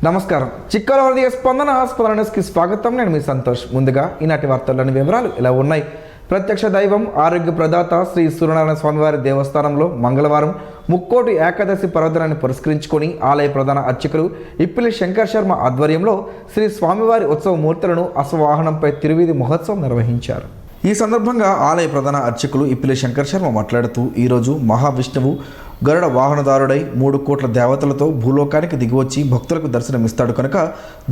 నమస్కారం. చిక్కలవర్ది స్పందనకి స్వాగతం. నేను మీ సంతోష్. ముందుగా ఈనాటి వార్తల్లోని వివరాలు ఇలా ఉన్నాయి. ప్రత్యక్ష దైవం ఆరోగ్య ప్రదాత శ్రీ సూర్యనారాయణ స్వామివారి దేవస్థానంలో మంగళవారం ముక్కోటి ఏకాదశి పర్వదినాన్ని పురస్కరించుకొని ఆలయ ప్రధాన అర్చకులు ఇప్పిలి శంకర్ శర్మ ఆధ్వర్యంలో శ్రీ స్వామివారి ఉత్సవ మూర్తులను అశ్వవాహనంపై తిరువీధి మహోత్సవం నిర్వహించారు. ఈ సందర్భంగా ఆలయ ప్రధాన అర్చకులు ఇప్పిలి శంకర్ శర్మ మాట్లాడుతూ ఈరోజు మహావిష్ణువు గరుడ వాహనదారుడై 3 కోట్ల దేవతలతో భూలోకానికి దిగివచ్చి భక్తులకు దర్శనమిస్తాడు కనుక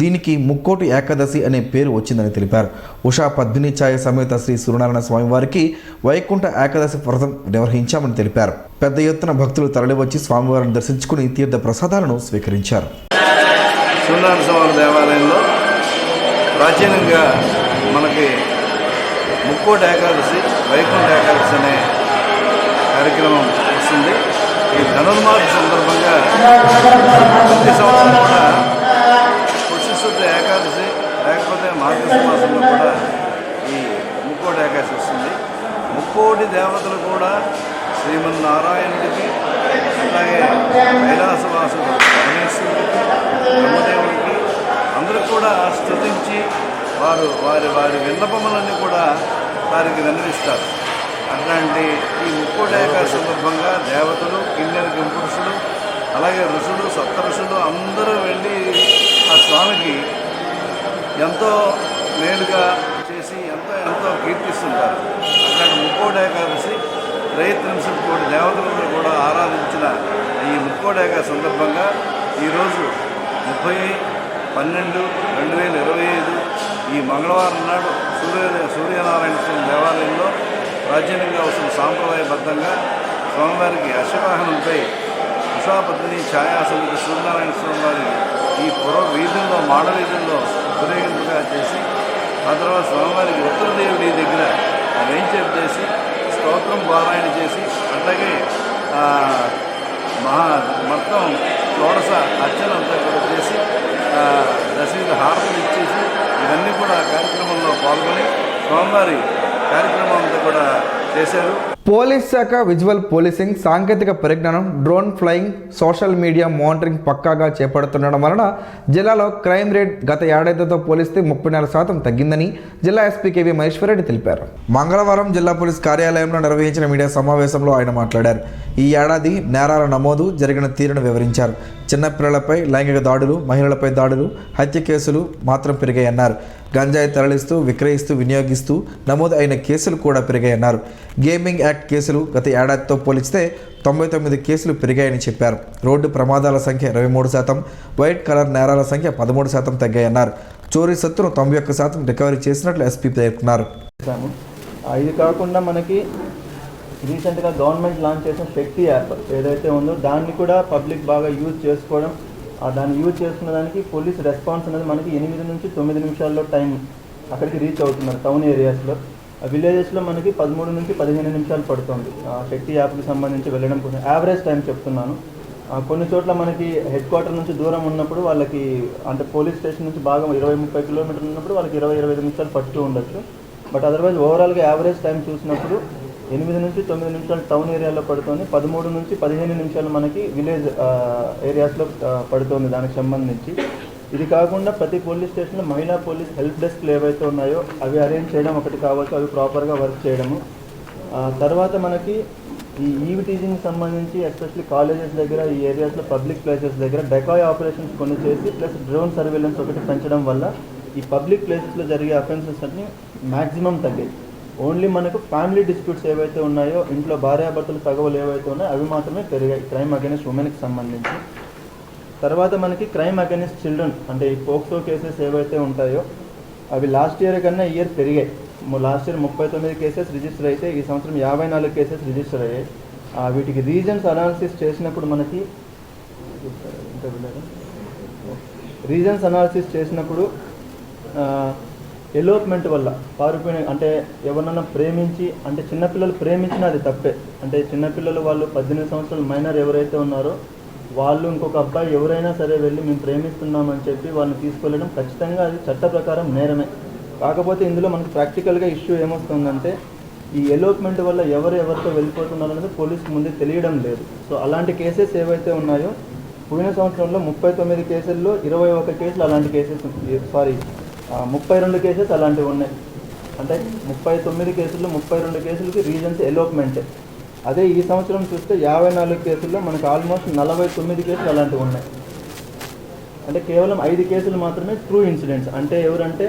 దీనికి ముక్కోటి ఏకాదశి అనే పేరు వచ్చిందని తెలిపారు. ఉషా పద్మిని ఛాయ సమేత శ్రీ సూర్యనారాయణ స్వామి వారికి వైకుంఠ ఏకాదశి వ్రతం నిర్వహించామని తెలిపారు. పెద్ద ఎత్తున భక్తులు తరలివచ్చి స్వామివారిని దర్శించుకుని తీర్థ ప్రసాదాలను స్వీకరించారు. సూర్యనారాయణ స్వామి దేవాలయంలో ప్రాచీనంగా మనకి ముక్కోటి ఏకాదశి వైకుంఠ ఏకాదశి అనే కార్యక్రమం వస్తుంది. ఈ ధనుర్మాస సందర్భంగా ప్రతి సంవత్సరం కూడా పుష్యశుద్ధ ఏకాదశి లేకపోతే మార్గశిర మాసంలో కూడా ఈ ముక్కోటి ఏకాదశి వస్తుంది. ముక్కోటి దేవతలు కూడా శ్రీమన్నారాయణుడికి, అలాగే కైలాసవాసుడు పరమేశ్వరుడికి, బ్రహ్మదేవుడికి అందరికి కూడా స్తుతించి వారి విన్నపములన్నీ కూడా వారికి విన్నవిస్తారు. అట్లాంటి ఈ ముక్కోటి ఏకాదశి సందర్భంగా దేవతలు, కిన్నెర కింపురుషులు, అలాగే ఋషులు, సప్త ఋషులు అందరూ వెళ్ళి ఆ స్వామికి ఎంతో మేలుగా చేసి ఎంతో కీర్తిస్తుంటారు. అట్లాంటి ముక్కోటి ఏకాదశి 33 కోటి దేవతలందరూ కూడా ఆరాధించిన ఈ ముక్కోటి ఏకాదశి సందర్భంగా ఈరోజు 30/12/2025 ఈ మంగళవారం నాడు సూర్యనారాయణ స్వామి దేవాలయంలో ప్రాచీనంగా వస్తున్న సాంప్రదాయబద్ధంగా స్వామివారికి అశ్వవాహనంపై ఉషాపద్మిని ఛాయాసమితి సూర్యనారాయణ స్వామి వారి ఈ వీధుల్లో మాడవీధుల్లో ఊరేగింపుగా చేసి ఆ తర్వాత స్వామివారికి ఉత్తరదేవుడి దగ్గర వేంచేపు చేసి స్తోత్రం పారాయణ చేసి అట్లాగే మొత్తం షోడశ అర్చన అంతా కూడా చేసి దశవిధ హారతులు ఇచ్చేసి ఇవన్నీ కూడా కార్యక్రమంలో పాల్గొని స్వామివారి కార్యక్రమం అంతా కూడా చేశారు. పోలీస్ శాఖ విజువల్ పోలీసింగ్, సాంకేతిక పరిజ్ఞానం, drone flying, social media monitoring పక్కాగా చేపడుతుండడం వలన జిల్లాలో క్రైమ్ రేట్ గత ఏడాదితో పోలిస్తే 34% తగ్గిందని జిల్లా ఎస్పీ కేవీ మహేశ్వరరెడ్డి తెలిపారు. మంగళవారం జిల్లా పోలీస్ కార్యాలయంలో నిర్వహించిన మీడియా సమావేశంలో ఆయన మాట్లాడారు. ఈ ఏడాది నేరాల నమోదు జరిగిన తీరును వివరించారు. చిన్నపిల్లలపై లైంగిక దాడులు, మహిళలపై దాడులు, హత్య కేసులు మాత్రం పెరిగాయన్నారు. గంజాయి తరలిస్తూ, విక్రయిస్తూ, వినియోగిస్తూ నమోదు అయిన కేసులు కూడా పెరిగాయన్నారు. గేమింగ్ యాక్ట్ కేసులు గత ఏడాదితో పోలిస్తే 99 కేసులు పెరిగాయని చెప్పారు. రోడ్డు ప్రమాదాల సంఖ్య 23%, వైట్ కలర్ నేరాల సంఖ్య 13% తగ్గాయన్నారు. చోరీ సత్తును 91% రికవరీ చేసినట్లు ఎస్పీ పేర్కొన్నారు. ఇది కాకుండా మనకి రీసెంట్గా గవర్నమెంట్ లాంచ్ చేసిన శక్తి యాప్ ఏదైతే ఉందో దాన్ని కూడా పబ్లిక్ బాగా యూజ్ చేసుకోవడం, దాన్ని యూజ్ చేసుకున్న దానికి పోలీస్ రెస్పాన్స్ అనేది మనకి 8 నుంచి 9 నిమిషాల్లో టైం అక్కడికి రీచ్ అవుతున్నారు. టౌన్ ఏరియాస్లో, విలేజెస్లో మనకి 13 నుంచి 15 నిమిషాలు పడుతుంది శక్తి యాప్కి సంబంధించి వెళ్ళడం కోసం. యావరేజ్ టైం చెప్తున్నాను. కొన్ని చోట్ల మనకి హెడ్ క్వార్టర్ నుంచి దూరం ఉన్నప్పుడు వాళ్ళకి, అంటే పోలీస్ స్టేషన్ నుంచి బాగా 20-30 కిలోమీటర్లు ఉన్నప్పుడు వాళ్ళకి 20-25 నిమిషాలు పడుతూ ఉండొచ్చు. బట్ అదర్వైజ్ ఓవరాల్గా యావరేజ్ టైం చూసినప్పుడు 8 నుంచి 9 నిమిషాలు టౌన్ ఏరియాలో పడుతుంది, 13 నుంచి 15 నిమిషాలు మనకి విలేజ్ ఏరియాస్లో పడుతుంది దానికి సంబంధించి. ఇది కాకుండా ప్రతి పోలీస్ స్టేషన్లో మహిళా పోలీస్ హెల్ప్ డెస్క్లు ఏవైతే ఉన్నాయో అవి అరేంజ్ చేయడం ఒకటి కావచ్చు, అవి ప్రాపర్గా వర్క్ చేయడము. తర్వాత మనకి ఈ ఈవ్ టీజింగ్కి సంబంధించి ఎస్పెషల్లీ కాలేజెస్ దగ్గర, ఈ ఏరియాస్లో పబ్లిక్ ప్లేసెస్ దగ్గర డెకాయ్ ఆపరేషన్స్ కొన్ని చేసి ప్లస్ డ్రోన్ సర్వేలెన్స్ ఒకటి పెంచడం వల్ల ఈ పబ్లిక్ ప్లేసెస్లో జరిగే అఫెన్సెస్ అన్ని మ్యాక్సిమం తగ్గాయి. ఓన్లీ మనకు ఫ్యామిలీ డిస్ప్యూట్స్ ఏవైతే ఉన్నాయో, ఇంట్లో భార్యాభర్తలు తగవలు ఏవైతే ఉన్నాయో అవి మాత్రమే పెరిగాయి క్రైమ్ అగైనెస్ట్ ఉమెన్కి సంబంధించి. తర్వాత మనకి క్రైమ్ అగైనెస్ట్ చిల్డ్రన్, అంటే ఈ పోక్సో కేసెస్ ఏవైతే ఉంటాయో అవి లాస్ట్ ఇయర్ కన్నా ఇయర్ పెరిగాయి. లాస్ట్ ఇయర్ 39 కేసెస్ రిజిస్టర్ అయితే ఈ సంవత్సరం 54 కేసెస్ రిజిస్టర్ అయ్యాయి. వీటికి రీజన్స్ అనాలిసిస్ చేసినప్పుడు మనకి ఎలోప్మెంట్ వల్ల పారిపోయిన, అంటే ఎవరన్నా ప్రేమించి, అంటే చిన్నపిల్లలు ప్రేమించినా అది తప్పే. అంటే చిన్నపిల్లలు వాళ్ళు 18 సంవత్సరాల మైనర్ ఎవరైతే ఉన్నారో వాళ్ళు ఇంకొక అబ్బాయి ఎవరైనా సరే వెళ్ళి మేము ప్రేమిస్తున్నామని చెప్పి వాళ్ళని తీసుకెళ్ళడం ఖచ్చితంగా అది చట్ట ప్రకారం నేరమే. కాకపోతే ఇందులో మనకు ప్రాక్టికల్గా ఇష్యూ ఏమొస్తుందంటే ఈ ఎలోప్మెంట్ వల్ల ఎవరితో వెళ్ళిపోతున్నారు అనేది పోలీసుకు ముందే తెలియడం లేదు. సో అలాంటి కేసెస్ ఏవైతే ఉన్నాయో పోయిన సంవత్సరంలో 39 కేసుల్లో 21 కేసులు అలాంటి కేసెస్ 32 కేసెస్ అలాంటివి ఉన్నాయి. అంటే 39 కేసుల్లో 32 కేసులకి రీజన్స్ ఎలోప్మెంట్. అదే ఈ సంవత్సరం చూస్తే 54 కేసుల్లో మనకు ఆల్మోస్ట్ 49 కేసులు అలాంటివి ఉన్నాయి. అంటే కేవలం 5 కేసులు మాత్రమే ట్రూ ఇన్సిడెంట్స్. అంటే ఎవరంటే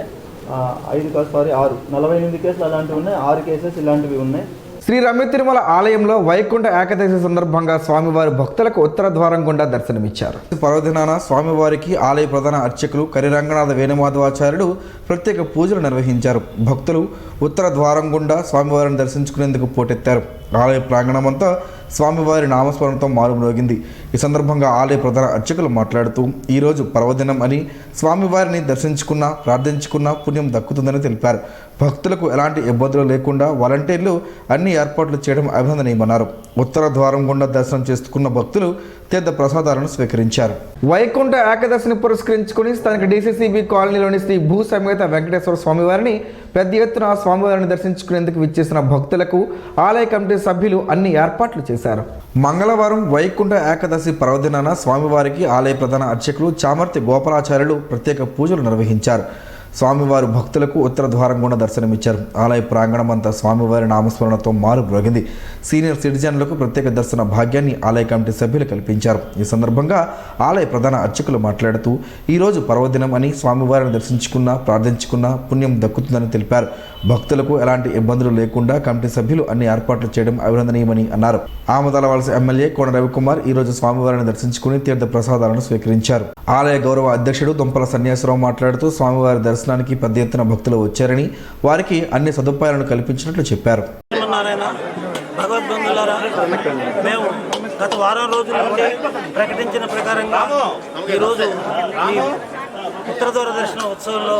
48 కేసులు అలాంటివి ఉన్నాయి, 6 కేసెస్ ఇలాంటివి ఉన్నాయి. శ్రీ రమ్య తిరుమల ఆలయంలో వైకుంఠ ఏకాదశి సందర్భంగా స్వామివారి భక్తులకు ఉత్తర ద్వారం గుండా దర్శనమిచ్చారు. పర్వదినాన స్వామివారికి ఆలయ ప్రధాన అర్చకులు కరిరంగనాథ వేణుమాధవాచార్యుడు ప్రత్యేక పూజలు నిర్వహించారు. భక్తులు ఉత్తర ద్వారం గుండా స్వామివారిని దర్శించుకునేందుకు పోటెత్తారు. ఆలయ ప్రాంగణమంతా స్వామివారి నామస్మరణతో మారుమ్రోగింది. ఈ సందర్భంగా ఆలయ ప్రధాన అర్చకులు మాట్లాడుతూ ఈరోజు పర్వదినం అని స్వామివారిని దర్శించుకున్నా ప్రార్థించుకున్నా పుణ్యం దక్కుతుందని తెలిపారు. భక్తులకు ఎలాంటి ఇబ్బందులు లేకుండా వాలంటీర్లు అన్ని ఏర్పాట్లు చేయడం అభినందనీయమన్నారు. ఉత్తర ద్వారం గుండా దర్శనం చేసుకున్న భక్తులు తీర్థ ప్రసాదాలను స్వీకరించారు. వైకుంఠ ఏకాదశిని పురస్కరించుకుని స్థానిక డీసీసీబీ కాలనీలోని శ్రీ భూ సమేత వెంకటేశ్వర స్వామివారిని పెద్ద ఎత్తున స్వామివారిని దర్శించుకునేందుకు విచ్చేసిన భక్తులకు ఆలయ కమిటీ సభ్యులు అన్ని ఏర్పాట్లు చేశారు. మంగళవారం వైకుంఠ ఏకాదశి పర్వదినాన స్వామివారికి ఆలయ ప్రధాన అర్చకులు చామర్తి గోపాలాచార్యులు ప్రత్యేక పూజలు నిర్వహించారు. స్వామివారు భక్తులకు ఉత్తర ద్వారం గుండా దర్శనమిచ్చారు. ఆలయ ప్రాంగణం అంతా స్వామివారి నామస్మరణతో మారుమ్రోగింది. సీనియర్ సిటిజన్లకు ప్రత్యేక దర్శన భాగ్యాన్ని ఆలయ కమిటీ సభ్యులు కల్పించారు. ఈ సందర్భంగా ఆలయ ప్రధాన అర్చకులు మాట్లాడుతూ ఈరోజు పర్వదినం అని స్వామివారిని దర్శించుకున్నా ప్రార్థించుకున్నా పుణ్యం దక్కుతుందని తెలిపారు. భక్తులకు ఎలాంటి ఇబ్బందులు లేకుండా కమిటీ సభ్యులు అన్ని ఏర్పాట్లు చేయడం అభినందనీయమని అన్నారు. ఆమదాలవలస ఎమ్మెల్యే కోన రవికుమార్ ఈరోజు స్వామివారిని దర్శించుకుని తీర్థ ప్రసాదాలను స్వీకరించారు. ఆలయ గౌరవ అధ్యక్షుడు దుంపల సన్యాసరావు మాట్లాడుతూ స్వామివారి దర్శనానికి పెద్ద ఎత్తున భక్తులు వచ్చారని వారికి అన్ని సదుపాయాలను కల్పించినట్లు చెప్పారు. భగవద్బంధులారా, మేము గత వారం రోజుల నుండి ప్రకటించిన ప్రకారంగా ఈరోజు ఈ ఉత్తర ద్వార దర్శన ఉత్సవంలో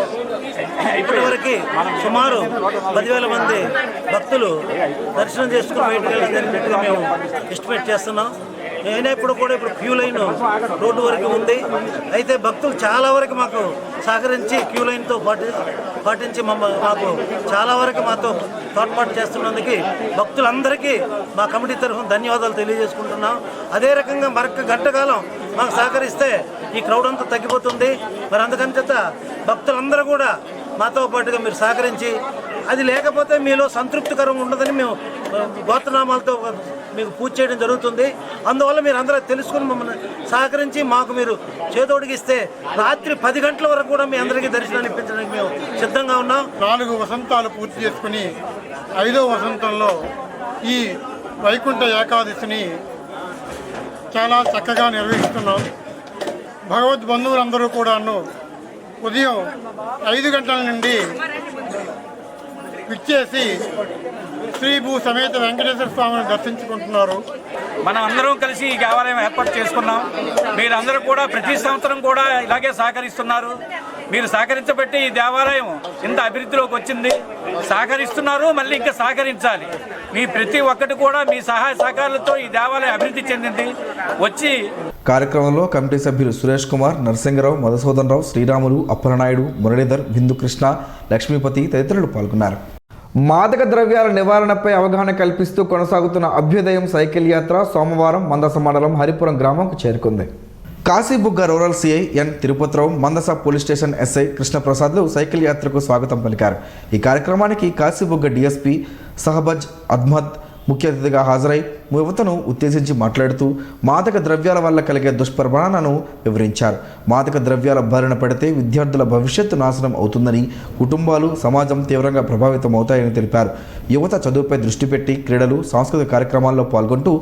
ఇప్పటివరకు సుమారు 10,000 మంది భక్తులు దర్శనం చేసుకుని బయటకు వెళ్ళినట్టుగా మేము ఎస్టిమేట్ చేస్తున్నాం. అయినప్పుడు కూడా ఇప్పుడు క్యూ లైన్ రోడ్డు వరకు ఉంది. అయితే భక్తులు చాలా వరకు మాకు సహకరించి క్యూ లైన్తో పాటించి మాకు చాలా వరకు మాతో తోడ్పాటు చేస్తున్నందుకు భక్తులందరికీ మా కమిటీ తరఫున ధన్యవాదాలు తెలియజేసుకుంటున్నాం. అదే రకంగా మరొక గంట కాలం మాకు సహకరిస్తే ఈ క్రౌడ్ అంతా తగ్గిపోతుంది. మరి అందుకని చేత భక్తులందరూ కూడా మాతో పాటుగా మీరు సహకరించి, అది లేకపోతే మీలో సంతృప్తికరంగా ఉండదని మేము గోత్రనామాలతో మీకు పూజ చేయడం జరుగుతుంది. అందువల్ల మీరు అందరూ తెలుసుకుని మమ్మల్ని సహకరించి మాకు మీరు చేదోడిగిస్తే రాత్రి 10 గంటల వరకు కూడా మీ అందరికీ దర్శనాన్ని ఇప్పించడానికి మేము సిద్ధంగా ఉన్నాం. 4 వసంతాలు పూర్తి చేసుకుని 5వ వసంతంలో ఈ వైకుంఠ ఏకాదశిని చాలా చక్కగా నిర్వహిస్తున్నాం. భగవద్ బంధువులందరూ కూడాను ఉదయం 5 గంటల నుండి విచ్చేసి శ్రీ భూ సమేత వెంకటేశ్వర స్వామిని దర్శించుకుంటున్నారు. మనం అందరం కలిసి ఈ దేవాలయం ఏర్పాటు చేసుకున్నాం. మీరందరూ కూడా ప్రతి సంవత్సరం కూడా ఇలాగే సహకరిస్తున్నారు. మీరు సహకరించబట్టి ఈ దేవాలయం ఇంత అభివృద్ధిలోకి వచ్చింది. సహకరిస్తున్నారు, మళ్ళీ ఇంకా సహకరించాలి. మీ ప్రతి ఒక్కటి కూడా మీ సహాయ సహకారాలతో ఈ దేవాలయం అభివృద్ధి చెందింది. వచ్చి కార్యక్రమంలో కమిటీ సభ్యులు సురేష్ కుమార్, నరసింగరావు, మధుసూదన్ రావు, శ్రీరాములు, అప్పలనాయుడు, మురళీధర్, బిందుకృష్ణ, లక్ష్మీపతి తదితరులు పాల్గొన్నారు. మాదక ద్రవ్యాల నివారణపై అవగాహన కల్పిస్తూ కొనసాగుతున్న అభ్యుదయం సైకిల్ యాత్ర సోమవారం మందస మండలం హరిపురం గ్రామంకు చేరుకుంది. Kasibugga rural CI N Tirupathirao, Mandasa police station SI కృష్ణప్రసాద్లు సైకిల్ యాత్రకు స్వాగతం పలికారు. ఈ కార్యక్రమానికి కాశీబుగ్గ డిఎస్పీ సహబజ్ అహ్మద్ ముఖ్య అతిథిగా హాజరై యువతను ఉద్దేశించి మాట్లాడుతూ మాదక ద్రవ్యాల వల్ల కలిగే దుష్పరిణామాలను వివరించారు. మాదక ద్రవ్యాల బారిన పడితే విద్యార్థుల భవిష్యత్తు నాశనం అవుతుందని, కుటుంబాలు, సమాజం తీవ్రంగా ప్రభావితం అవుతాయని తెలిపారు. యువత చదువుపై దృష్టి పెట్టి క్రీడలు, సాంస్కృతిక కార్యక్రమాల్లో పాల్గొంటూ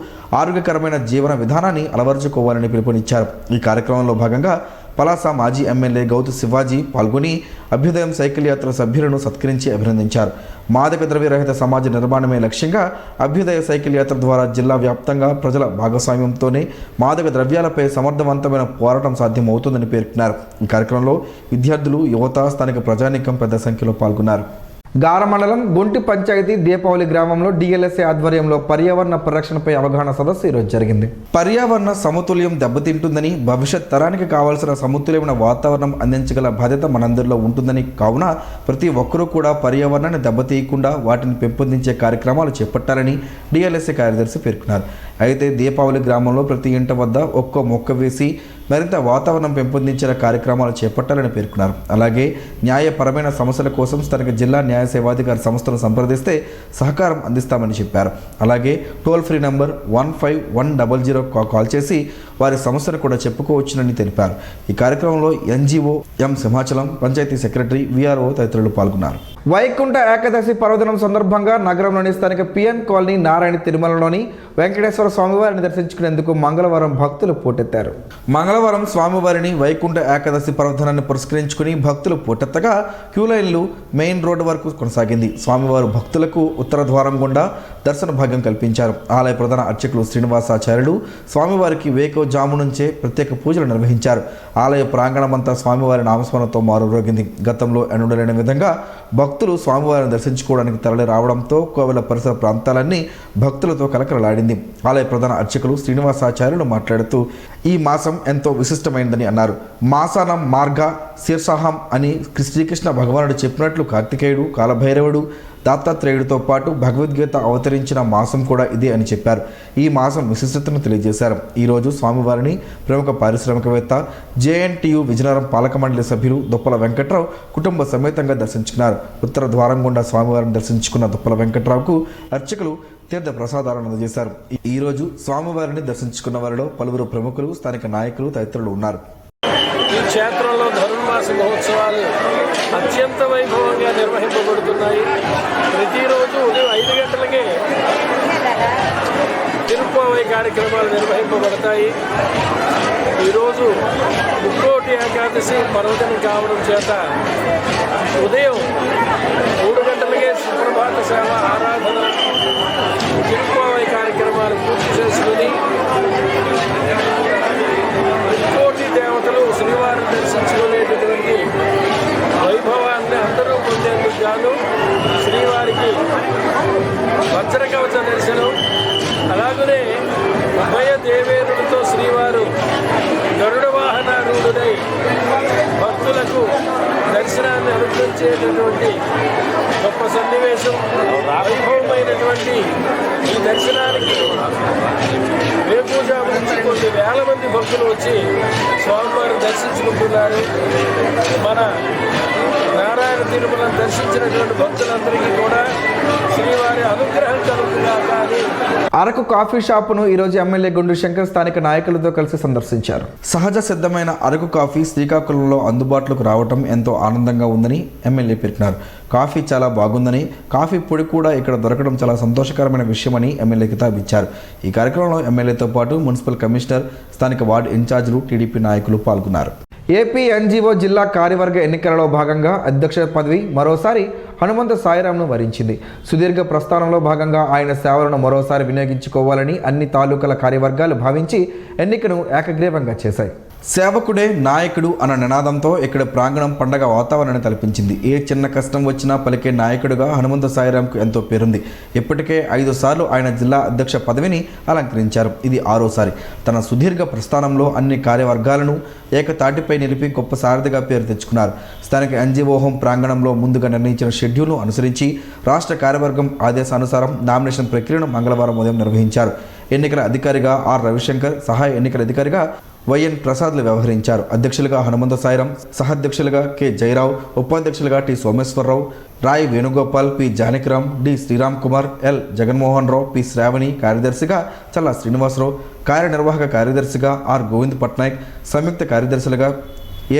ఆరోగ్యకరమైన జీవన విధానాన్ని అలవరుచుకోవాలని పిలుపునిచ్చారు. ఈ కార్యక్రమంలో భాగంగా పలాస మాజీ ఎమ్మెల్యే గౌతు శివాజీ పాల్గొని అభ్యుదయం సైకిల్ యాత్ర సభ్యులను సత్కరించి అభినందించారు. మాదక ద్రవ్య రహిత సమాజ నిర్మాణమే లక్ష్యంగా అభ్యుదయ సైకిల్ యాత్ర ద్వారా జిల్లా వ్యాప్తంగా ప్రజల భాగస్వామ్యంతోనే మాదక ద్రవ్యాలపై సమర్థవంతమైన పోరాటం సాధ్యమవుతుందని పేర్కొన్నారు. ఈ కార్యక్రమంలో విద్యార్థులు, యువత, స్థానిక ప్రజానీకం పెద్ద సంఖ్యలో పాల్గొన్నారు. గార మండలం గుంటి పంచాయతీ దీపావళి గ్రామంలో డిఎల్ఎస్ఏ ఆధ్వర్యంలో పర్యావరణ పరిరక్షణపై అవగాహన సదస్సు ఈరోజు జరిగింది. పర్యావరణ సమతుల్యం దెబ్బతింటుందని, భవిష్యత్ తరానికి కావాల్సిన సమతుల్యమైన వాతావరణం అందించగల బాధ్యత మనందరిలో ఉంటుందని, కావున ప్రతి ఒక్కరూ కూడా పర్యావరణాన్ని దెబ్బతీయకుండా వాటిని పెంపొందించే కార్యక్రమాలు చేపట్టాలని డిఎల్ఎస్ఏ కార్యదర్శి పేర్కొన్నారు. అయితే దీపావళి గ్రామంలో ప్రతి ఇంటి వద్ద ఒక్కో మొక్క వేసి మరింత వాతావరణం పెంపొందించిన కార్యక్రమాలు చేపట్టాలని పేర్కొన్నారు. అలాగే న్యాయపరమైన సమస్యల కోసం స్థానిక జిల్లా న్యాయ సేవాధికారి సంస్థను సంప్రదిస్తే సహకారం అందిస్తామని చెప్పారు. అలాగే టోల్ ఫ్రీ నంబర్ 15100 కాల్ చేసి వారి సమస్యను కూడా చెప్పుకోవచ్చునని తెలిపారు. ఈ కార్యక్రమంలో ఎన్జిఓ ఎం సింహాచలం, పంచాయతీ సెక్రటరీ, విఆర్ఓ తదితరులు పాల్గొన్నారు. వైకుంఠ ఏకాదశి పర్వదినం సందర్భంగా నగరంలోని స్థానిక పిఎన్ కాలనీ నారాయణ తిరుమలలోని వెంకటేశ్వర స్వామివారిని దర్శించుకునేందుకు మంగళవారం భక్తులు పోటెత్తారు. మంగళవారం స్వామివారిని వైకుంఠ ఏకాదశి పర్వదినాన్ని పురస్కరించుకుని భక్తులు పోటెత్తగా క్యూ లైన్లు మెయిన్ రోడ్డు వరకు కొనసాగింది. స్వామివారు భక్తులకు ఉత్తర ద్వారం గుండా దర్శన భాగ్యం కల్పించారు. ఆలయ ప్రధాన అర్చకులు శ్రీనివాసాచార్యులు స్వామివారికి వేకోజాము నుంచే ప్రత్యేక పూజలు నిర్వహించారు. ఆలయ ప్రాంగణమంతా స్వామివారి నామస్మరణతో మారురోగింది. గతంలో ఎన్నడలేని విధంగా భక్తులు స్వామివారిని దర్శించుకోవడానికి తరలి రావడంతో కోవెల పరిసర ప్రాంతాలన్నీ భక్తులతో కలకలలాడింది. ఆలయ ప్రధాన అర్చకులు శ్రీనివాసాచార్యులు మాట్లాడుతూ ఈ మాసం ఎంతో విశిష్టమైనదని అన్నారు. మాసానం మార్గ శీర్షాహం అని శ్రీకృష్ణ భగవానుడు చెప్పినట్లు కార్తికేయుడు, కాలభైరవుడు, దత్తాత్రేయుడితో పాటు భగవద్గీత అవతరించిన మాసం కూడా ఇదే అని చెప్పారు. ఈ మాసం విశిష్టతను తెలియజేశారు. ఈరోజు స్వామివారిని ప్రముఖ పారిశ్రామికవేత్త, జేఎన్టీయు విజయనగరం పాలక మండలి సభ్యులు దుప్పల వెంకట్రావు కుటుంబ సమేతంగా దర్శించుకున్నారు. ఉత్తర ద్వారం గుండా స్వామివారిని దర్శించుకున్న దుప్పల వెంకట్రావుకు అర్చకులు తీర్థ ప్రసాదాలను అందజేశారు. ఈరోజు స్వామివారిని దర్శించుకున్న వారిలో పలువురు ప్రముఖులు, స్థానిక నాయకులు తదితరులు ఉన్నారు. ఈ క్షేత్రంలో ధనుర్మాస మహోత్సవాలు అత్యంత వైభవంగా నిర్వహింపబడుతున్నాయి. ప్రతిరోజు ఉదయం 5 గంటలకే తిరుప్పావై కార్యక్రమాలు నిర్వహింపబడతాయి. ఈరోజు ముక్కోటి ఏకాదశి పర్వదినం కావడం చేత ఉదయం 3 గంటలకే సుప్రభాత సేవ, ఆరాధన, తిరుప్పావై కార్యక్రమాలు పూర్తి చేసుకుని కోటి దేవతలు శ్రీవారిని దర్శించుకునేటటువంటి వైభవాన్ని అందరూ పొందేందుకు గాను శ్రీవారికి వజ్రకవచ దర్శనం, అలాగనే ఉభయ దేవేరులతో శ్రీవారు గరుడ వాహనారూఢుడై భక్తులకు దర్శనాన్ని అనుగ్రహించేటటువంటి గొప్ప సన్నివేశం. వైభవమైనటువంటి ఈ దర్శనానికి వేకువజాము నుంచి కొన్ని వేల మంది భక్తులు వచ్చి స్వామివారిని దర్శించుకుంటున్నారు. మన నారాయణ తిరుమలను దర్శించినటువంటి భక్తులందరికీ కూడా శ్రీవారి అనుగ్రహం కలుగుతుందాక అని. అరకు కాఫీ షాపును ఈరోజు ఎమ్మెల్యే గుండు శంకర్ స్థానిక నాయకులతో కలిసి సందర్శించారు. సహజ సిద్ధమైన అరకు కాఫీ శ్రీకాకుళంలో అందుబాటులోకి రావడం ఎంతో ఆనందంగా ఉందని ఎమ్మెల్యే పేర్కొన్నారు. కాఫీ చాలా బాగుందని, కాఫీ పొడి కూడా ఇక్కడ దొరకడం చాలా సంతోషకరమైన విషయమని ఎమ్మెల్యే కితాబు ఇచ్చారు. ఈ కార్యక్రమంలో ఎమ్మెల్యేతో పాటు మున్సిపల్ కమిషనర్, స్థానిక వార్డు ఇన్ఛార్జీలు, టీడీపీ నాయకులు పాల్గొన్నారు. ఏపీ ఎన్జిఓ జిల్లా కార్యవర్గ ఎన్నికలలో భాగంగా అధ్యక్ష పదవి మరోసారి హనుమంత సాయిరాంను వరించింది. సుదీర్ఘ ప్రస్థానంలో భాగంగా ఆయన సేవలను మరోసారి వినియోగించుకోవాలని అన్ని తాలూకాల కార్యవర్గాలు భావించి ఎన్నికను ఏకగ్రీవంగా చేశాయి. సేవకుడే నాయకుడు అన్న నినాదంతో ఇక్కడ ప్రాంగణం పండగ వాతావరణాన్ని తలపించింది. ఏ చిన్న కష్టం వచ్చినా పలికే నాయకుడిగా హనుమంత సాయిరాంకు ఎంతో పేరుంది. ఇప్పటికే 5 సార్లు ఆయన జిల్లా అధ్యక్ష పదవిని అలంకరించారు. ఇది 6వసారి. తన సుదీర్ఘ ప్రస్థానంలో అన్ని కార్యవర్గాలను ఏకతాటిపై నిలిపి గొప్ప సారథిగా పేరు తెచ్చుకున్నారు. స్థానిక ఎన్జిఓ హోం ప్రాంగణంలో ముందుగా నిర్ణయించిన షెడ్యూల్ను అనుసరించి రాష్ట్ర కార్యవర్గం ఆదేశానుసారం నామినేషన్ ప్రక్రియను మంగళవారం ఉదయం నిర్వహించారు. ఎన్నికల అధికారిగా ఆర్ రవిశంకర్, సహాయ ఎన్నికల అధికారిగా వైఎన్ ప్రసాద్లు వ్యవహరించారు. అధ్యక్షులుగా హనుమంత సాయిరాం, సహాధ్యక్షులుగా కె జయరావు, ఉపాధ్యక్షులుగా T Someswararao, Rai Venugopal, P Janakiram, D Sriram Kumar, L Jaganmohan Rao, P Sravani, కార్యదర్శిగా చల్లా శ్రీనివాసరావు, కార్యనిర్వాహక కార్యదర్శిగా ఆర్ గోవింద్ పట్నాయక్, సంయుక్త కార్యదర్శులుగా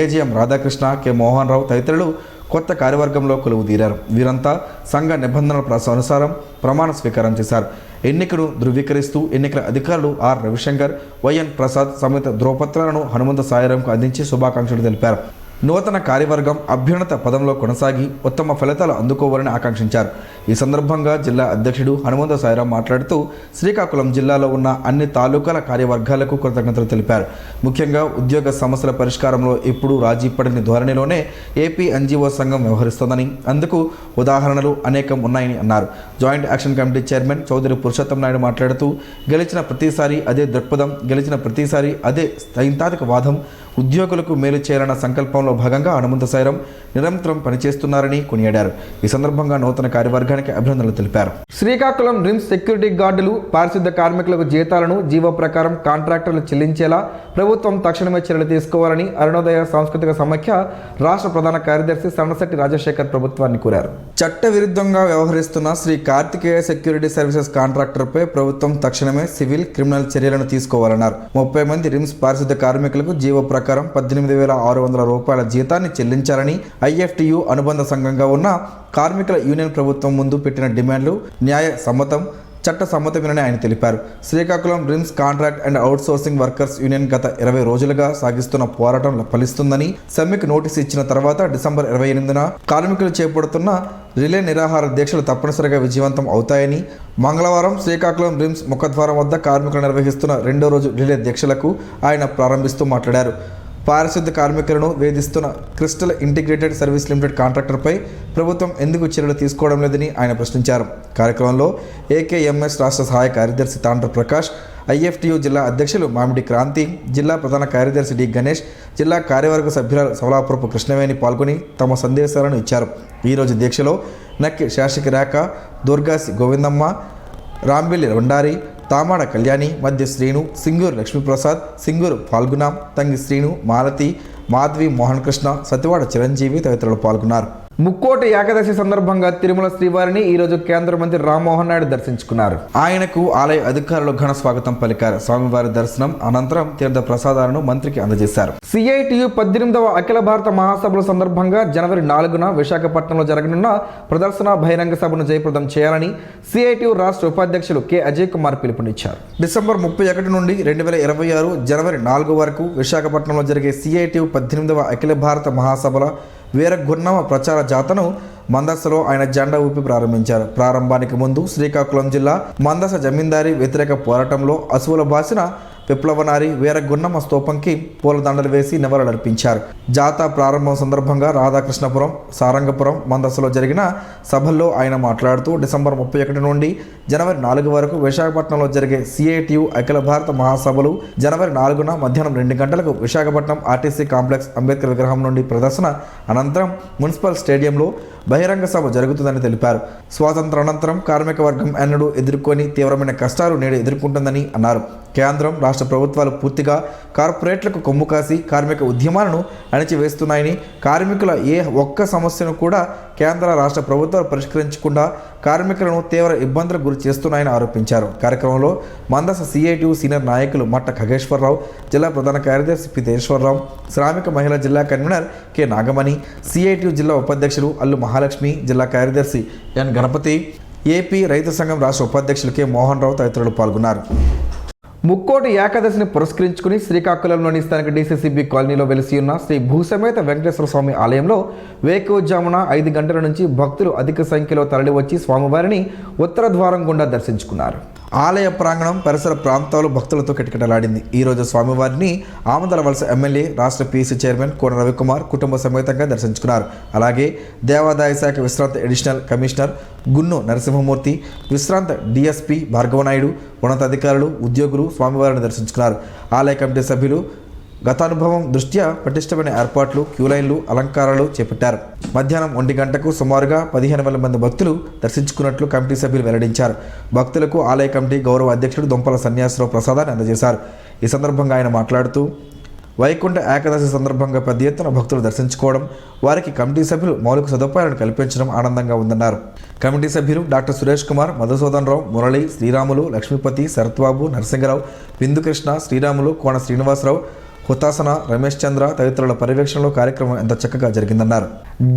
ఏజీఎం రాధాకృష్ణ, కె మోహన్ రావు తదితరులు కొత్త కార్యవర్గంలో కొలువుదీరారు. వీరంతా సంఘ నిబంధనల అనుసారం ప్రమాణ స్వీకారం చేశారు. ఎన్నికను ధృవీకరిస్తూ ఎన్నికల అధికారులు ఆర్ రవిశంకర్, వైఎన్ ప్రసాద్ సంయుక్త ధ్రువపత్రాలను హనుమంత సాయిరాంకు అందించి శుభాకాంక్షలు తెలిపారు. నూతన కార్యవర్గం అభ్యున్నత పదంలో కొనసాగి ఉత్తమ ఫలితాలు అందుకోవాలని ఆకాంక్షించారు. ఈ సందర్భంగా జిల్లా అధ్యక్షుడు హనుమంత సాయిరాం మాట్లాడుతూ శ్రీకాకుళం జిల్లాలో ఉన్న అన్ని తాలూకాల కార్యవర్గాలకు కృతజ్ఞతలు తెలిపారు. ముఖ్యంగా ఉద్యోగ సమస్యల పరిష్కారంలో ఎప్పుడూ రాజీ పడని ధోరణిలోనే ఏపీ ఎన్జీఓ సంఘం వ్యవహరిస్తోందని, అందుకు ఉదాహరణలు అనేకం ఉన్నాయని అన్నారు. Joint action committee chairman Chaudhary Purushottam Naidu మాట్లాడుతూ గెలిచిన ప్రతిసారి అదే దృక్పథం, గెలిచిన ప్రతిసారి అదే సైద్ధాంతిక వాదం, ఉద్యోగులకు మేలు చేయాలన్న సంకల్పంలో భాగంగా హనుమంత సాయిరాం నిరంతరం పనిచేస్తున్నారని కొనియాడారు. ఈ సందర్భంగా నూతన కార్యవర్గానికి అభినందనలు తెలిపారు. శ్రీకాకుళం రిమ్స్ సెక్యూరిటీ గార్డులు, పారిశుద్ధ కార్మికులకు జీతాలను జీవో ప్రకారం కాంట్రాక్టర్లు చెల్లించేలా ప్రభుత్వం తక్షణమే చర్యలు తీసుకోవాలని అరుణోదయ సాంస్కృతిక సమాఖ్య రాష్ట్ర ప్రధాన కార్యదర్శి సన్నశెట్టి రాజశేఖర్ ప్రభుత్వాన్ని కోరారు. చట్ట విరుద్ధంగా వ్యవహరిస్తున్న శ్రీ కార్తికేయ సెక్యూరిటీ సర్వీసెస్ కాంట్రాక్టర్పై ప్రభుత్వం తక్షణమే సివిల్, క్రిమినల్ చర్యలను తీసుకోవాలన్నారు. 30 మంది రిమ్స్ పారిశుద్ధ కార్మికులకు జీవో ప్రకారం 18,600 రూపాయల జీతాన్ని చెల్లించాలని ఐఎఫ్టియు అనుబంధ సంఘంగా ఉన్న కార్మికుల యూనియన్ ప్రభుత్వం ముందు పెట్టిన డిమాండ్లు న్యాయ సమ్మతం, చట్ట సమ్మతమేనని ఆయన తెలిపారు. Srikakulam RIMS contract and outsourcing workers union గత 20 రోజులుగా సాగిస్తున్న పోరాటం ఫలిస్తుందని, సమ్మెకు నోటీసు ఇచ్చిన తర్వాత డిసెంబర్ 28న కార్మికులు చేపడుతున్న రిలే నిరాహార దీక్షలు తప్పనిసరిగా విజయవంతం అవుతాయని, మంగళవారం శ్రీకాకుళం రిమ్స్ ముఖద్వారం వద్ద కార్మికులు నిర్వహిస్తున్న 2వ రోజు రిలే దీక్షలకు ఆయన ప్రారంభిస్తూ మాట్లాడారు. పారిశుద్ధ కార్మికులను వేధిస్తున్న క్రిస్టల్ ఇంటిగ్రేటెడ్ సర్వీస్ లిమిటెడ్ కాంట్రాక్టర్పై ప్రభుత్వం ఎందుకు చర్యలు తీసుకోవడం లేదని ఆయన ప్రశ్నించారు. కార్యక్రమంలో ఏకేఎంఎస్ రాష్ట్ర సహాయ కార్యదర్శి తాండ్ర ప్రకాష్, ఐఎఫ్టియు జిల్లా అధ్యక్షులు మామిడి క్రాంతి, జిల్లా ప్రధాన కార్యదర్శి డి గణేష్, జిల్లా కార్యవర్గ సభ్యురాలు సవలాపురపు కృష్ణవేణి పాల్గొని తమ సందేశాలను ఇచ్చారు. ఈరోజు దీక్షలో నక్కి శాషకి రేఖ, దుర్గాసి గోవిందమ్మ, రాంబిల్లి రండారి, తామాడ కళ్యాణి, మధ్య శ్రీను, సింగూరు లక్ష్మీప్రసాద్, సింగూరు ఫాల్గుణ, తంగి శ్రీను, మాలతి, మాధవి మోహన్ కృష్ణ, సతివాడ చిరంజీవి తదితరులు పాల్గొన్నారు. ముక్కోటి ఏకాదశి సందర్భంగా తిరుమల శ్రీవారిని ఈరోజు కేంద్ర మంత్రి రామ్మోహన్ నాయుడు దర్శించుకున్నారు. ఆయనకు ఆలయ అధికారులు ఘన స్వాగతం పలికారు. స్వామివారి దర్శనం అనంతరం తీర్థ ప్రసాదాలను మంత్రికి అందజేశారు. సిఐటియు 18వ అఖిల భారత మహాసభల సందర్భంగా జనవరి 4న విశాఖపట్నంలో జరగనున్న ప్రదర్శన బహిరంగ సభను జయప్రదం చేయాలని సిఐటియు రాష్ట్ర ఉపాధ్యక్షులు కె అజయ్ కుమార్ పిలుపునిచ్చారు. డిసెంబర్ 31 నుండి 2026 జనవరి 4 వరకు విశాఖపట్నంలో జరిగే సిఐటియు 18వ అఖిల భారత మహాసభల వీరగుర్ణమ ప్రచార జాతను మందసలో ఆయన జెండా ఊపి ప్రారంభించారు. ప్రారంభానికి ముందు శ్రీకాకుళం జిల్లా మందస జమీందారీ వ్యతిరేక పోరాటంలో అసువుల బాసిన విప్లవనారి వీరగున్నమ్మ స్తూపంకి పూలదండలు వేసి నివాళులర్పించారు. జాతా ప్రారంభం సందర్భంగా రాధాకృష్ణపురం, సారంగపురం, మందసలో జరిగిన సభల్లో ఆయన మాట్లాడుతూ డిసెంబర్ 31 నుండి జనవరి 4 వరకు విశాఖపట్నంలో జరిగే సిఐటియు అఖిల భారత మహాసభలు జనవరి 4న మధ్యాహ్నం 2 గంటలకు విశాఖపట్నం ఆర్టీసీ కాంప్లెక్స్ అంబేద్కర్ విగ్రహం నుండి ప్రదర్శన అనంతరం మున్సిపల్ స్టేడియంలో బహిరంగ సభ జరుగుతుందని తెలిపారు. స్వాతంత్ర అనంతరం కార్మిక వర్గం ఎన్నడూ ఎదుర్కొని తీవ్రమైన కష్టాలు నేడు ఎదుర్కొంటుందని అన్నారు. కేంద్రం, రాష్ట్ర ప్రభుత్వాలు పూర్తిగా కార్పొరేట్లకు కొమ్ము కాసి కార్మిక ఉద్యమాలను అణిచివేస్తున్నాయని, కార్మికుల ఏ ఒక్క సమస్యను కూడా కేంద్ర, రాష్ట్ర ప్రభుత్వాలు పరిష్కరించకుండా కార్మికులను తీవ్ర ఇబ్బందులకు గురి చేస్తున్నాయని ఆరోపించారు. కార్యక్రమంలో మందస సిఐటియు సీనియర్ నాయకులు మట్ట ఖగేశ్వరరావు, జిల్లా ప్రధాన కార్యదర్శి పి తేశ్వరరావు, శ్రామిక మహిళా జిల్లా కన్వీనర్ కె నాగమణి, సిఐటియు జిల్లా ఉపాధ్యక్షులు అల్లు మహాలక్ష్మి, జిల్లా కార్యదర్శి ఎన్ గణపతి, ఏపీ రైతు సంఘం రాష్ట్ర ఉపాధ్యక్షులు కె మోహన్ రావు తదితరులు పాల్గొన్నారు. ముక్కోటి ఏకాదశిని పురస్కరించుకుని శ్రీకాకుళంలోని స్థానిక డీసీసీబీ కాలనీలో వెలిసి ఉన్న శ్రీ భూసమేత వెంకటేశ్వర స్వామి ఆలయంలో వేకువజామున 5 గంటల నుంచి భక్తులు అధిక సంఖ్యలో తరలివచ్చి స్వామివారిని ఉత్తర ద్వారం గుండా దర్శించుకున్నారు. ఆలయ ప్రాంగణం పరిసర ప్రాంతాలు భక్తులతో కిటకిటలాడింది. ఈరోజు స్వామివారిని ఆమదల వలస ఎమ్మెల్యే, రాష్ట్ర పీసీ చైర్మన్ కోన రవికుమార్ కుటుంబ సమేతంగా దర్శించుకున్నారు. అలాగే దేవాదాయ శాఖ విశ్రాంత అడిషనల్ కమిషనర్ గున్ను నరసింహమూర్తి, విశ్రాంత డిఎస్పీ భార్గవనాయుడు, ఉన్నతాధికారులు, ఉద్యోగులు స్వామివారిని దర్శించుకున్నారు. ఆలయ కమిటీ సభ్యులు గతానుభవం దృష్ట్యా పటిష్టమైన ఏర్పాట్లు, క్యూలైన్లు, అలంకారాలు చేపట్టారు. మధ్యాహ్నం 1 గంటకు సుమారుగా 15,000 మంది భక్తులు దర్శించుకున్నట్లు కమిటీ సభ్యులు వెల్లడించారు. భక్తులకు ఆలయ కమిటీ గౌరవ అధ్యక్షుడు దుంపల సన్యాసరావు ప్రసాదాన్ని అందజేశారు. ఈ సందర్భంగా ఆయన మాట్లాడుతూ వైకుంఠ ఏకాదశి సందర్భంగా పెద్ద ఎత్తున భక్తులు దర్శించుకోవడం, వారికి కమిటీ సభ్యులు మౌలిక సదుపాయాలను కల్పించడం ఆనందంగా ఉందన్నారు. కమిటీ సభ్యులు డాక్టర్ సురేష్ కుమార్, మధుసూదన్ రావు, మురళి, శ్రీరాములు, లక్ష్మీపతి, శరత్బాబు, నరసింగరావు, బిందుకృష్ణ, శ్రీరాములు, కోన శ్రీనివాసరావు, హుతాసన, రమేష్ చంద్ర తదితరుల పర్యవేక్షణలో కార్యక్రమం ఎంత చక్కగా జరిగిందన్నారు.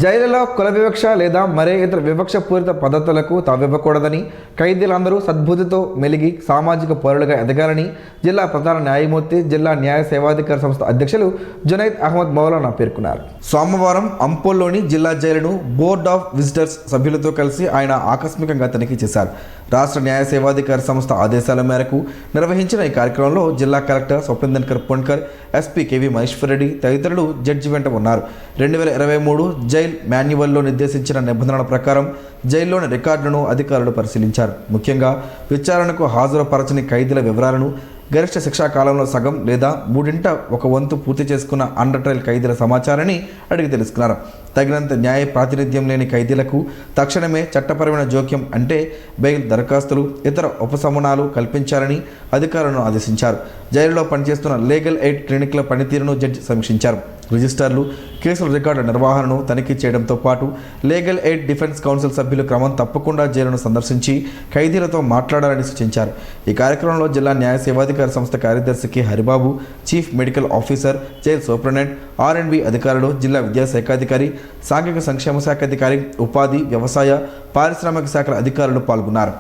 జైలులో కుల వివక్ష లేదా మరే ఇతర వివక్షపూరిత పద్ధతులకు తావివ్వకూడదని, ఖైదీలందరూ సద్బుద్ధితో మెలిగి సామాజిక పౌరులుగా ఎదగాలని జిల్లా ప్రధాన న్యాయమూర్తి, జిల్లా న్యాయ సేవాధికార సంస్థ అధ్యక్షులు జునైద్ అహ్మద్ మౌలానా పేర్కొన్నారు. సోమవారం అంపోల్లోని జిల్లా జైలును బోర్డ్ ఆఫ్ విజిటర్స్ సభ్యులతో కలిసి ఆయన ఆకస్మికంగా తనిఖీ చేశారు. రాష్ట్ర న్యాయ సేవాధికార సంస్థ ఆదేశాల మేరకు నిర్వహించిన ఈ కార్యక్రమంలో జిల్లా collector Swapnendar Ponkar, SP KV Maheshwar Reddy తదితరులు జడ్జి వెంట ఉన్నారు. 2023 జైల్ మాన్యువల్లో నిర్దేశించిన నిబంధనల ప్రకారం జైల్లోని రికార్డులను అధికారులు పరిశీలించారు. ముఖ్యంగా విచారణకు హాజరుపరచని ఖైదీల వివరాలను, గరిష్ట శిక్షా కాలంలో సగం లేదా 1/3 పూర్తి చేసుకున్న అండర్ ట్రయల్ ఖైదీల సమాచారాన్ని అడిగి తెలుసుకున్నారు. తగినంత న్యాయ ప్రాతినిధ్యం లేని ఖైదీలకు తక్షణమే చట్టపరమైన జోక్యం అంటే బెయిల్ దరఖాస్తులు, ఇతర ఉపశమనాలు కల్పించాలని అధికారులను ఆదేశించారు. జైలులో పనిచేస్తున్న లీగల్ ఎయిడ్ క్లినిక్ల పనితీరును జడ్జి సమీక్షించారు. రిజిస్టర్లు, కేసుల రికార్డుల నిర్వహణను తనిఖీ చేయడంతో పాటు లీగల్ ఎయిడ్ డిఫెన్స్ కౌన్సిల్ సభ్యులు క్రమం తప్పకుండా జైలును సందర్శించి ఖైదీలతో మాట్లాడాలని సూచించారు. ఈ కార్యక్రమంలో జిల్లా న్యాయ సేవాధికార సంస్థ కార్యదర్శి K Haribabu, chief medical officer, jail superintendent, R&B అధికారులు, జిల్లా విద్యాశాఖాధికారి, సాంఘిక సంక్షేమ శాఖ అధికారి, ఉపాధి, వ్యవసాయ, పారిశ్రామిక శాఖల అధికారులు పాల్గొన్నారు.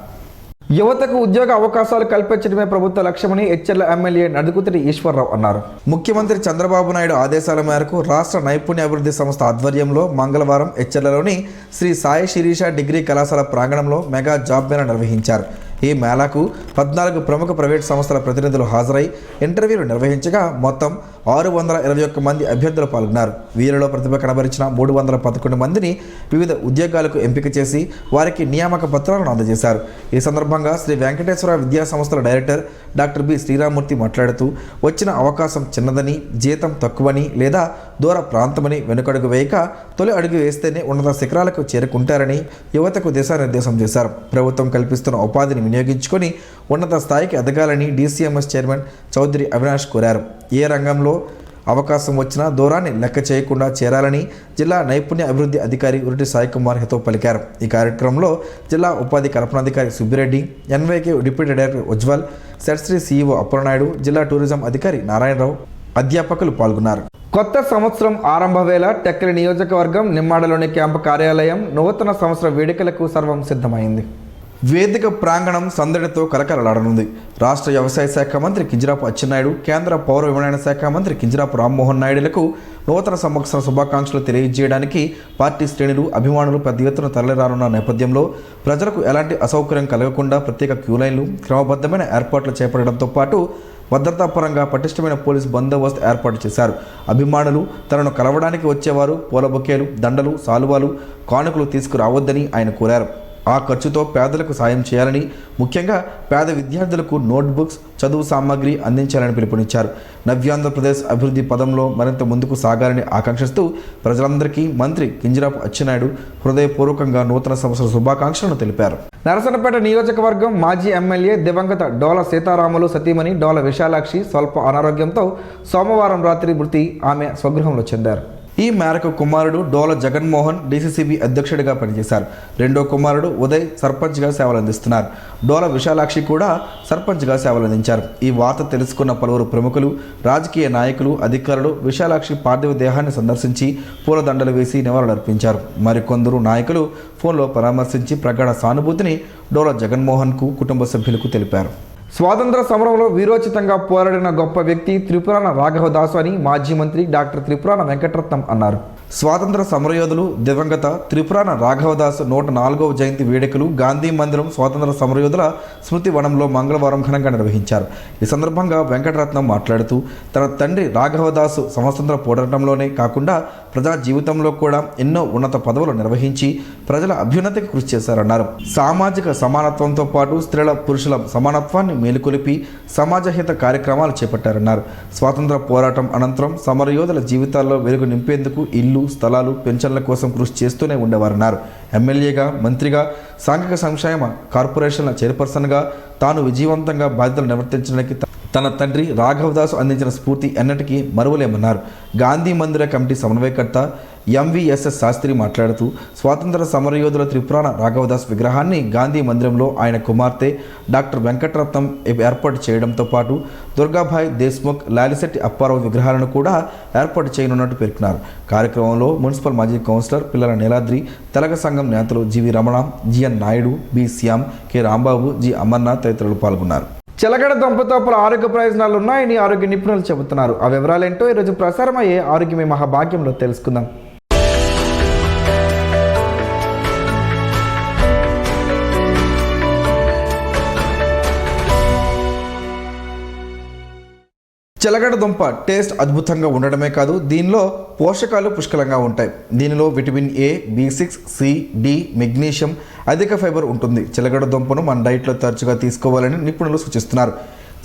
యువతకు ఉద్యోగ అవకాశాలు కల్పించడమే ప్రభుత్వ లక్ష్యమని హెచ్చెర్ల ఎమ్మెల్యే నడుకుతిరి ఈశ్వరరావు అన్నారు. ముఖ్యమంత్రి చంద్రబాబు నాయుడు ఆదేశాల మేరకు రాష్ట్ర నైపుణ్య అభివృద్ధి సంస్థ ఆధ్వర్యంలో మంగళవారం హెచ్చెర్లలోని శ్రీ సాయి శిరీష డిగ్రీ కళాశాల ప్రాంగణంలో మెగా జాబ్ మేళా నిర్వహించారు. ఈ మేళాకు 14 ప్రముఖ ప్రైవేట్ సంస్థల ప్రతినిధులు హాజరై ఇంటర్వ్యూలు నిర్వహించగా మొత్తం 621 మంది అభ్యర్థులు పాల్గొన్నారు. వీరిలో ప్రతిభ కనబరిచిన 311 మందిని వివిధ ఉద్యోగాలకు ఎంపిక చేసి వారికి నియామక పత్రాలను అందజేశారు. ఈ సందర్భంగా శ్రీ వెంకటేశ్వర విద్యా సంస్థల డైరెక్టర్ డాక్టర్ బి శ్రీరామూర్తి మాట్లాడుతూ వచ్చిన అవకాశం చిన్నదని, జీతం తక్కువని లేదా దూర ప్రాంతమని వెనుకడుగు వేయక తొలి అడుగు వేస్తేనే ఉన్నత శిఖరాలకు చేరుకుంటారని యువతకు దిశానిర్దేశం చేశారు. ప్రభుత్వం కల్పిస్తున్న ఉపాధిని వినియోగించుకొని ఉన్నత స్థాయికి ఎదగాలని DCMS చైర్మన్ చౌదరి అవినాష్ కోరారు. ఏ రంగంలో అవకాశం వచ్చినా దూరాన్ని లెక్క చేయకుండా చేరాలని జిల్లా నైపుణ్య అభివృద్ధి అధికారి ఉరిటి సాయి కుమార్ హితో పలికారు. ఈ కార్యక్రమంలో జిల్లా ఉపాధి కల్పనాధికారి Subbireddy, NYK deputy director Ujwal, SETSRI CEO Appalanaidu, జిల్లా టూరిజం అధికారి నారాయణరావు, అధ్యాపకులు పాల్గొన్నారు. కొత్త సంవత్సరం ఆరంభ వేళ టెక్కలి నియోజకవర్గం నిమ్మాడలోని క్యాంపు కార్యాలయం నూతన సంవత్సర వేడుకలకు సర్వం సిద్ధమైంది. వేదిక ప్రాంగణం సందడితో కలకలలాడనుంది. రాష్ట్ర వ్యవసాయ శాఖ మంత్రి కింజరాపు అచ్చెన్నాయుడు, కేంద్ర పౌర విమానయాన శాఖ మంత్రి కింజరాపు రామ్మోహన్ నాయుడులకు నూతన సంవత్సర శుభాకాంక్షలు తెలియజేయడానికి పార్టీ శ్రేణులు, అభిమానులు పెద్ద ఎత్తున తరలిరానున్న నేపథ్యంలో ప్రజలకు ఎలాంటి అసౌకర్యం కలగకుండా ప్రత్యేక క్యూలైన్లు, క్రమబద్ధమైన ఏర్పాట్లు చేపట్టడంతో పాటు భద్రతాపరంగా పటిష్టమైన పోలీసు బందోబస్తు ఏర్పాటు చేశారు. అభిమానులు తనను కలవడానికి వచ్చేవారు పూల బొకేలు, దండలు, సాలువాలు, కానుకలు తీసుకురావద్దని ఆయన కోరారు. ఆ ఖర్చుతో పేదలకు సాయం చేయాలని, ముఖ్యంగా పేద విద్యార్థులకు నోట్బుక్స్, చదువు సామాగ్రి అందించాలని పిలుపునిచ్చారు. నవ్యాంధ్రప్రదేశ్ అభివృద్ధి పదంలో మరింత ముందుకు సాగాలని ఆకాంక్షిస్తూ ప్రజలందరికీ మంత్రి కింజరాపు అచ్చెన్నాయుడు హృదయపూర్వకంగా నూతన సంవత్సర శుభాకాంక్షలను తెలిపారు. నరసన్నపేట నియోజకవర్గం మాజీ ఎమ్మెల్యే దివంగత డోల సీతారాములు సతీమణి డోల విశాలాక్షి స్వల్ప అనారోగ్యంతో సోమవారం రాత్రి మృతి. ఆమె స్వగృహంలో చెందారు. ఈ మేరకు కుమారుడు డోల జగన్మోహన్ DCCB అధ్యక్షుడిగా పనిచేశారు. రెండో కుమారుడు ఉదయ్ సర్పంచ్గా సేవలందిస్తున్నారు. డోల విశాలాక్షి కూడా సర్పంచ్గా సేవలందించారు. ఈ వార్త తెలుసుకున్న పలువురు ప్రముఖులు, రాజకీయ నాయకులు, అధికారులు విశాలాక్షి పార్థివ దేహాన్ని సందర్శించి పూలదండలు వేసి నివాళులర్పించారు. మరికొందరు నాయకులు ఫోన్లో పరామర్శించి ప్రగాఢ సానుభూతిని డోల జగన్మోహన్కు, కుటుంబ సభ్యులకు తెలిపారు. స్వాతంత్ర సమరంలో వీరోచితంగా పోరాడిన గొప్ప వ్యక్తి త్రిపురాన రాఘవదాసు అని మాజీ మంత్రి డాక్టర్ త్రిపురాన వెంకటరత్నం అన్నారు. స్వాతంత్ర సమరయోధులు దివంగత త్రిపురాన రాఘవదాసు 104వ జయంతి వేడుకలు గాంధీ మందిరం స్వాతంత్ర సమరయోధుల స్మృతి వనంలో మంగళవారం ఘనంగా నిర్వహించారు. ఈ సందర్భంగా వెంకటరత్నం మాట్లాడుతూ తన తండ్రి రాఘవదాసు స్వాతంత్ర పోరాటంలోనే కాకుండా ప్రజా జీవితంలో కూడా ఎన్నో ఉన్నత పదవులు నిర్వహించి ప్రజల అభ్యున్నతికి కృషి చేశారన్నారు. సామాజిక సమానత్వంతో పాటు స్త్రీల, పురుషుల సమానత్వాన్ని మేలుకొలిపి సమాజహిత కార్యక్రమాలు చేపట్టారన్నారు. స్వాతంత్ర పోరాటం అనంతరం సమరయోధుల జీవితాల్లో వెలుగు నింపేందుకు ఇల్లు, స్థలాలు, పెన్షన్ల కోసం కృషి చేస్తూనే ఉండేవారన్నారు. ఎమ్మెల్యేగా, మంత్రిగా, సాంఘిక సంక్షేమ కార్పొరేషన్ల చైర్పర్సన్గా తాను విజయవంతంగా బాధ్యతలు నిర్వర్తించడానికి తన తండ్రి రాఘవదాస్ అందించిన స్ఫూర్తి ఎన్నటికీ మరువలేమన్నారు. గాంధీ మందిర కమిటీ సమన్వయకర్త ఎంవిఎస్ఎస్ శాస్త్రి మాట్లాడుతూ స్వాతంత్ర సమరయోధుల త్రిపురాణ రాఘవదాస్ విగ్రహాన్ని గాంధీ మందిరంలో ఆయన కుమార్తె డాక్టర్ వెంకటరత్నం ఏర్పాటు చేయడంతో పాటు దుర్గాభాయ్ దేశ్ముఖ్, లాలిశెట్టి అప్పారావు విగ్రహాలను కూడా ఏర్పాటు చేయనున్నట్టు పేర్కొన్నారు. కార్యక్రమంలో మున్సిపల్ మాజీ కౌన్సిలర్ పిల్లల నీలాద్రి, తెలగ సంఘం నేతలు GV Ramana, GN Naidu, B Shyam, K Rambabu, G Amarnath తదితరులు పాల్గొన్నారు. చిలకడ దుంపతో పలు ఆరోగ్య ప్రయోజనాలు ఉన్నాయని ఆరోగ్య నిపుణులు చెబుతున్నారు. ఆ వివరాలేంటో ఈరోజు ప్రసారమయ్యే ఆరోగ్యమే మహాభాగ్యంలో తెలుసుకుందాం. చిలకడ దుంప టేస్ట్ అద్భుతంగా ఉండడమే కాదు, దీనిలో పోషకాలు పుష్కలంగా ఉంటాయి. దీనిలో vitamin A, B6, C, D, magnesium, అధిక ఫైబర్ ఉంటుంది. చిలకడ దుంపను మన డైట్లో తరచుగా తీసుకోవాలని నిపుణులు సూచిస్తున్నారు.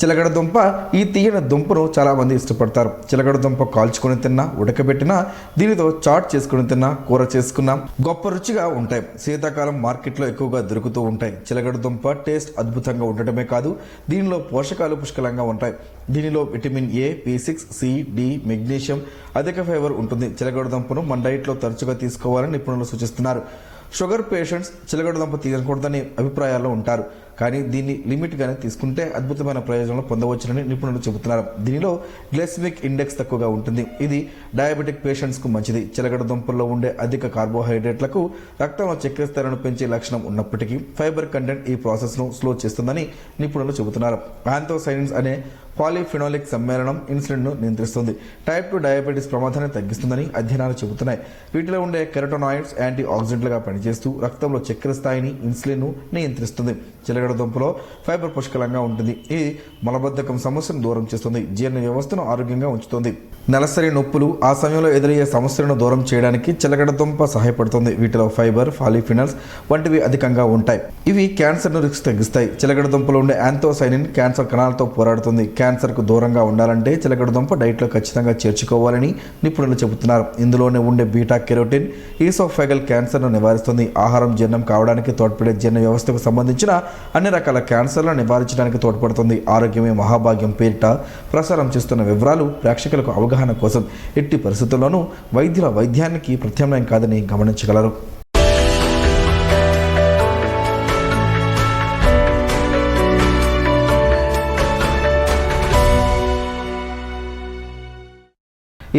చిలకడ దుంప ఈ తీయని దుంపను చాలామంది ఇష్టపడతారు. చిలకడ దుంప కాల్చుకొని తిన్నా, ఉడకబెట్టినా, దీనితో చాట్ చేసుకుని తిన్నా, కూర చేసుకున్నా గొప్ప రుచిగా ఉంటాయి. శీతాకాలం మార్కెట్లో ఎక్కువగా దొరుకుతూ ఉంటాయి. చిలకడ దుంప టేస్ట్ అద్భుతంగా ఉండటమే కాదు, దీనిలో పోషకాలు పుష్కలంగా ఉంటాయి. దీనిలో vitamin A, B6, C, D, magnesium, అధిక ఫైబర్ ఉంటుంది. చిలకడ దుంపను మన డైట్లో తరచుగా తీసుకోవాలని నిపుణులు సూచిస్తున్నారు. షుగర్ పేషెంట్స్ చిలకడ దుంప తీయకూడదని అభిప్రాయాల్లో ఉంటారు. కానీ దీన్ని లిమిట్గానే తీసుకుంటే అద్భుతమైన ప్రయోజనాలు పొందవచ్చునని నిపుణులు చెబుతున్నారు. దీనిలో గ్లైసెమిక్ ఇండెక్స్ తక్కువగా ఉంటుంది. ఇది డయాబెటిక్ పేషెంట్స్కు మంచిది. చిలకడ దుంపల్లో ఉండే అధిక కార్బోహైడ్రేట్లకు రక్తంలో చక్కెర స్థాయిలను పెంచే లక్షణం ఉన్నప్పటికీ ఫైబర్ కంటెంట్ ఈ ప్రాసెస్ను స్లో చేస్తుందని నిపుణులు చెబుతున్నారు. యాంథోసైనిన్స్ అనే పాలిఫినోలిక్ సమ్మేళనం ఇన్సులిన్ను నియంత్రిస్తుంది. టైప్ 2 డయాబెటీస్ ప్రమాదాన్ని తగ్గిస్తుందని అధ్యయనాలు చెబుతున్నాయి. వీటిలో ఉండే కెరటోనాయిడ్స్ యాంటీ ఆక్సిడెంట్లుగా పనిచేస్తూ రక్తంలో చక్కెర స్థాయిని, ఇన్సులిన్ను నియంత్రిస్తుంది. చిలకడ దుంపలో ఫైబర్ పుష్కలంగా ఉంటుంది. ఇది మలబద్ధకం సమస్యను దూరం చేస్తుంది, జీర్ణ వ్యవస్థను ఆరోగ్యంగా ఉంచుతుంది. నెలసరి నొప్పులు, ఆ సమయంలో ఎదురయ్యే సమస్యలను దూరం చేయడానికి చిలకడ దుంప సహాయపడుతుంది. వీటిలో ఫైబర్, పాలిఫినల్స్ వంటివి అధికంగా ఉంటాయి. ఇవి క్యాన్సర్ను రిస్క్ తగ్గిస్తాయి. చిలకడ దుంపలో ఉండే యాంథోసైనిన్ క్యాన్సర్ కణాలతో పోరాడుతుంది. క్యాన్సర్కు దూరంగా ఉండాలంటే చిలకడ దుంప డైట్లో ఖచ్చితంగా చేర్చుకోవాలని నిపుణులు చెబుతున్నారు. ఇందులోనే ఉండే బీటా కెరోటిన్ ఈసోఫాగల్ క్యాన్సర్ను నివారిస్తుంది. ఆహారం జీర్ణం కావడానికి తోడ్పడే జీర్ణ వ్యవస్థకు సంబంధించిన అన్ని రకాల క్యాన్సర్లను నివారించడానికి తోడ్పడుతుంది. ఆరోగ్యమే మహాభాగ్యం పేరిట ప్రసారం చేస్తున్న వివరాలు ప్రేక్షకులకు అవగాహన కోసం ఎట్టి పరిస్థితుల్లోనూ వైద్యుల వైద్యానికి ప్రత్యామ్నాయం కాదని గమనించగలరు.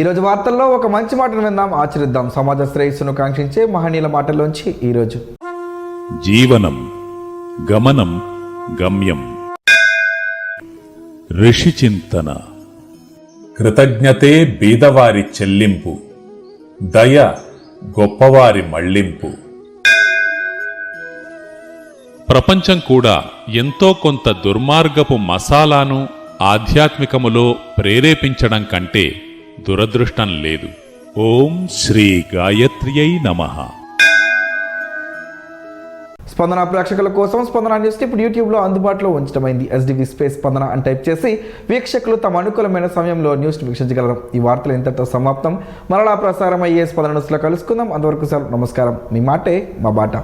ఈరోజు వార్తల్లో ఒక మంచి మాటను విందాం, ఆచరిద్దాం. సమాజ శ్రేయస్సును కాంక్షించే మహనీయుల మాటల్లోంచి ఈరోజు. జీవనం గమనం గమ్యం. ఋషి చింతన. కృతజ్ఞతే బీదవారి చెల్లింపు, దయ గొప్పవారి మళ్లింపు. ప్రపంచం కూడా ఎంతో కొంత దుర్మార్గపు మసాలాను ఆధ్యాత్మికములో ప్రేరేపించడం కంటే దురదృష్టం లేదు. ఓం శ్రీ గాయత్ర్యై నమః. స్పందన ప్రేక్షకుల కోసం స్పందన న్యూస్ ఇప్పుడు యూట్యూబ్లో అందుబాటులో ఉంచడమైంది. SDV స్పేస్ స్పందన అని టైప్ చేసి వీక్షకులు తమ అనుకూలమైన సమయంలో న్యూస్ వీక్షించగలరు. ఈ వార్తలు ఇంతటితో సమాప్తం. మరలా ప్రసారం అయ్యే స్పందన న్యూస్లో కలుసుకుందాం. అంతవరకు సార్ నమస్కారం. మీ మాటే మా బాట.